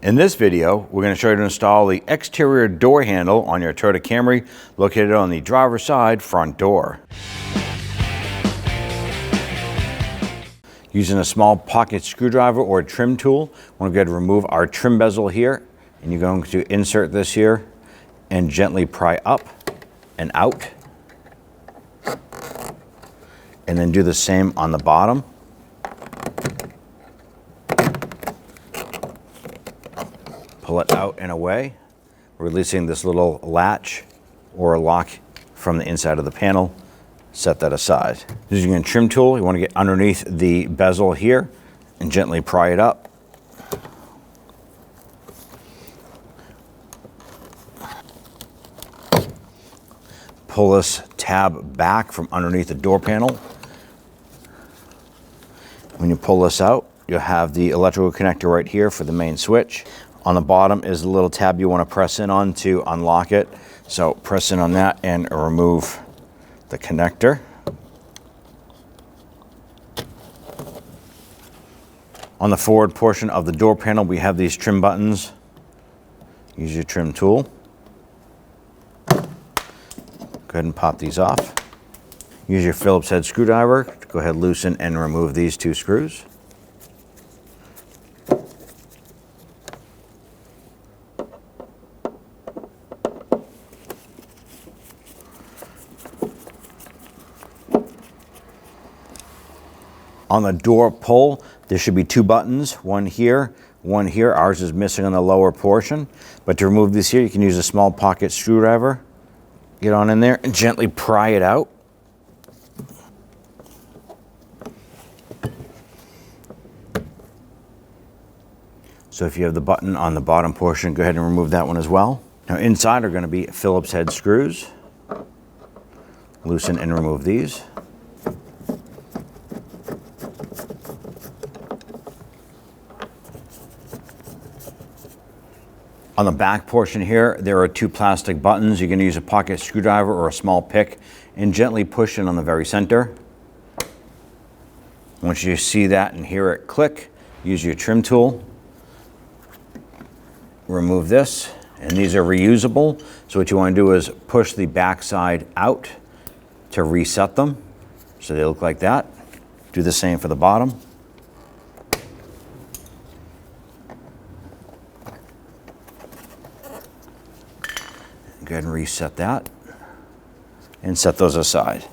In this video, we're going to show you how to install the exterior door handle on your Toyota Camry located on the driver's side front door. Using a small pocket screwdriver or trim tool, we're going to go ahead and remove our trim bezel here, and you're going to insert this here and gently pry up and out. And then do the same on the bottom. Pull it out and away, releasing this little latch or lock from the inside of the panel. Set that aside. Using a trim tool, you want to get underneath the bezel here and gently pry it up. Pull this tab back from underneath the door panel. When you pull this out, you'll have the electrical connector right here for the main switch. On the bottom is a little tab you want to press in on to unlock it. So press in on that and remove the connector. On the forward portion of the door panel, we have these trim buttons. Use your trim tool. Go ahead and pop these off. Use your Phillips head screwdriver to go ahead, loosen and remove these two screws. On the door pull, there should be two buttons, one here, one here. Ours is missing on the lower portion. But to remove this here, you can use a small pocket screwdriver. Get on in there and gently pry it out. So if you have the button on the bottom portion, go ahead and remove that one as well. Now inside are going to be Phillips head screws. Loosen and remove these. On the back portion here, there are two plastic buttons. You can use a pocket screwdriver or a small pick and gently push in on the very center. Once you see that and hear it click, use your trim tool. Remove this, and these are reusable. So what you want to do is push the back side out to reset them. So they look like that. Do the same for the bottom. Go ahead and reset that and set those aside.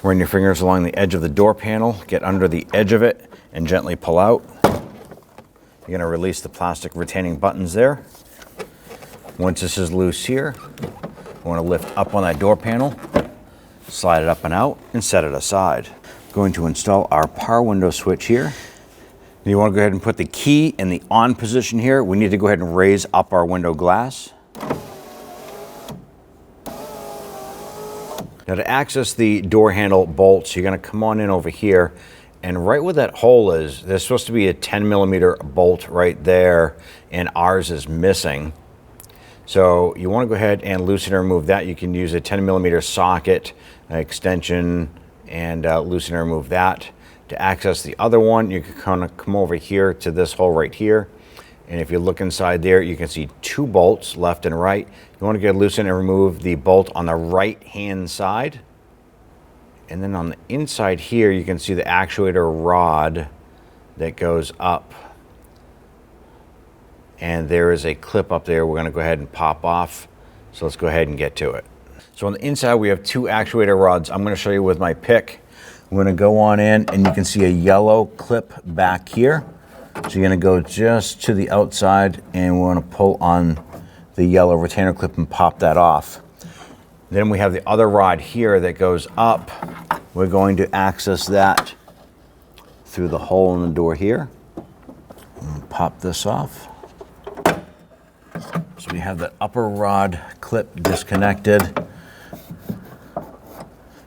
Run your fingers along the edge of the door panel, get under the edge of it and gently pull out. You're going to release the plastic retaining buttons there. Once this is loose here, you want to lift up on that door panel, slide it up and out and set it aside. Going to install our power window switch here. You want to go ahead and put the key in the on position here. We need to go ahead and raise up our window glass. Now to access the door handle bolts, you're going to come on in over here, and right where that hole is, there's supposed to be a 10mm bolt right there, and ours is missing. So you want to go ahead and loosen and remove that. You can use a 10mm socket extension and loosen and remove that. To access the other one, you can kind of come over here to this hole right here. And if you look inside there, you can see two bolts left and right. You want to get loosen and remove the bolt on the right hand side. And then on the inside here, you can see the actuator rod that goes up. And there is a clip up there we're going to go ahead and pop off. So let's go ahead and get to it. So on the inside, we have two actuator rods. I'm going to show you with my pick. I'm going to go on in, and you can see a yellow clip back here. So you're going to go just to the outside and we want to pull on the yellow retainer clip and pop that off. Then we have the other rod here that goes up. We're going to access that through the hole in the door here. And pop this off. So we have the upper rod clip disconnected.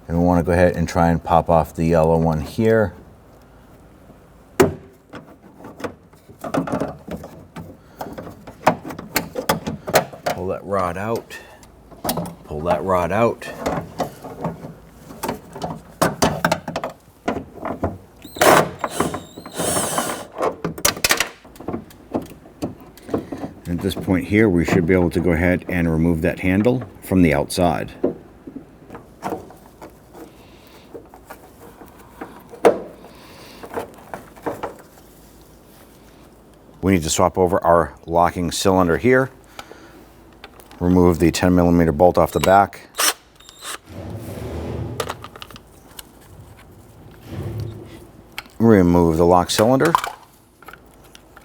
And we want to go ahead and try and pop off the yellow one here. Pull that rod out, pull that rod out. At this point here, we should be able to go ahead and remove that handle from the outside. We need to swap over our locking cylinder here. Remove the 10mm bolt off the back. Remove the lock cylinder.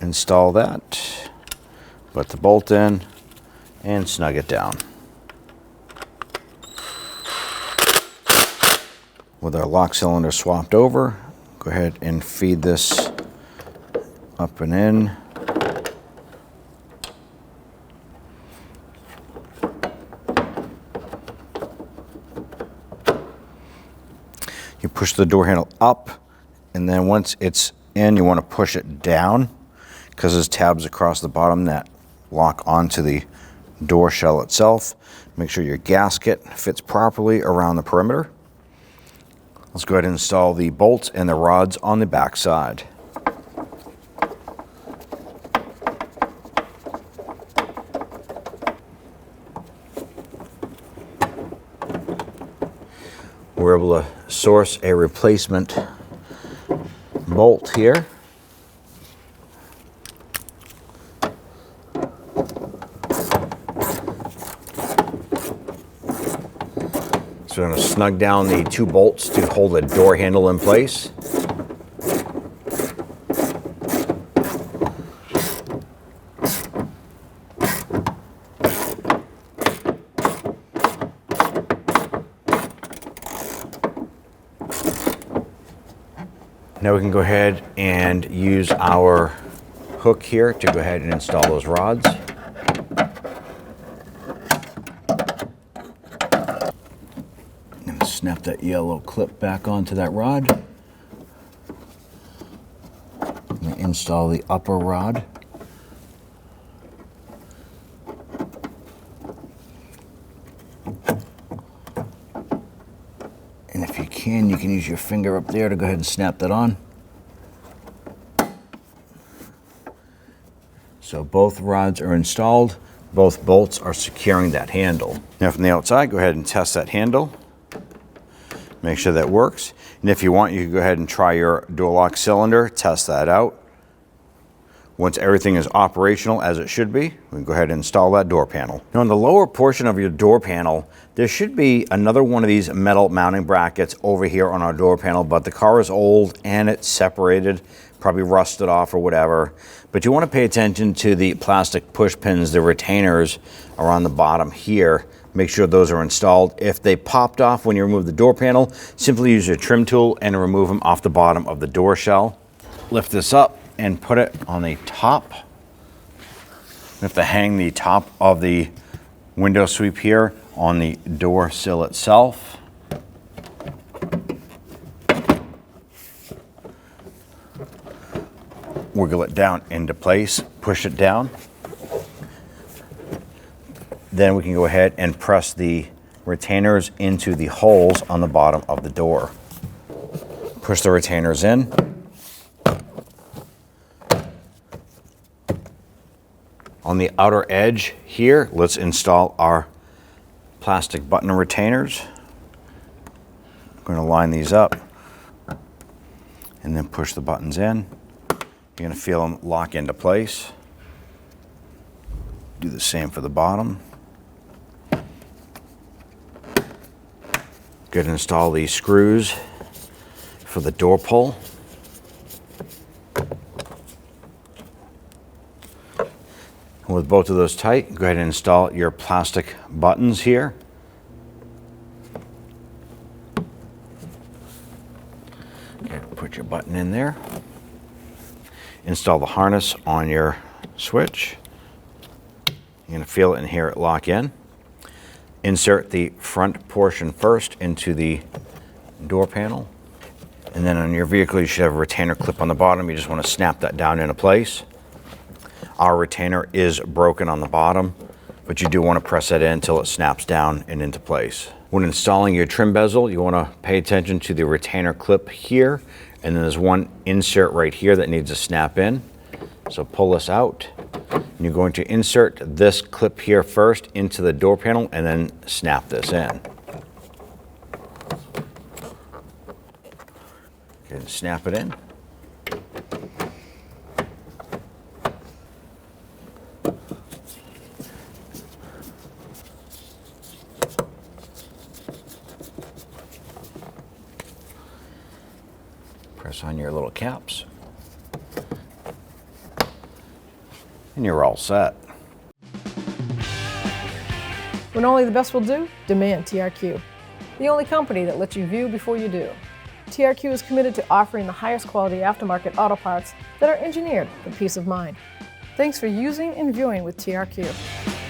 Install that. Put the bolt in and snug it down. With our lock cylinder swapped over, go ahead and feed this up and in. You push the door handle up, and then once it's in, you want to push it down because there's tabs across the bottom that lock onto the door shell itself. Make sure your gasket fits properly around the perimeter. Let's go ahead and install the bolts and the rods on the back side. We're able to source a replacement bolt here. So we're going to snug down the 2 bolts to hold the door handle in place. Now we can go ahead and use our hook here to go ahead and install those rods. I'm going to snap that yellow clip back onto that rod. I'm going to install the upper rod. And if you can use your finger up there to go ahead and snap that on. So both rods are installed. Both bolts are securing that handle. Now from the outside, go ahead and test that handle. Make sure that works. And if you want, you can go ahead and try your door lock cylinder, test that out. Once everything is operational as it should be, we can go ahead and install that door panel. Now on the lower portion of your door panel, there should be another one of these metal mounting brackets over here on our door panel, but the car is old and it's separated, probably rusted off or whatever. But you want to pay attention to the plastic push pins, the retainers are on the bottom here. Make sure those are installed. If they popped off when you remove the door panel, simply use your trim tool and remove them off the bottom of the door shell. Lift this up and put it on the top. You have to hang the top of the window sweep here on the door sill itself. Wiggle it down into place, push it down. Then we can go ahead and press the retainers into the holes on the bottom of the door. Push the retainers in. On the outer edge here, let's install our plastic button retainers. I'm going to line these up and then push the buttons in. You're going to feel them lock into place. Do the same for the bottom. Good, install these screws for the door pull. With both of those tight, go ahead and install your plastic buttons here. Okay, put your button in there. Install the harness on your switch. You're going to feel it and hear it lock in. Insert the front portion first into the door panel. And then on your vehicle, you should have a retainer clip on the bottom. You just want to snap that down into place. Our retainer is broken on the bottom, but you do want to press that in until it snaps down and into place. When installing your trim bezel, you want to pay attention to the retainer clip here, and then there's one insert right here that needs to snap in. So pull this out, And you're going to insert this clip here first into the door panel and then snap this in. And snap it in. Press on your little caps. And you're all set. When only the best will do, demand TRQ. The only company that lets you view before you do. TRQ is committed to offering the highest quality aftermarket auto parts that are engineered for peace of mind. Thanks for using and viewing with TRQ.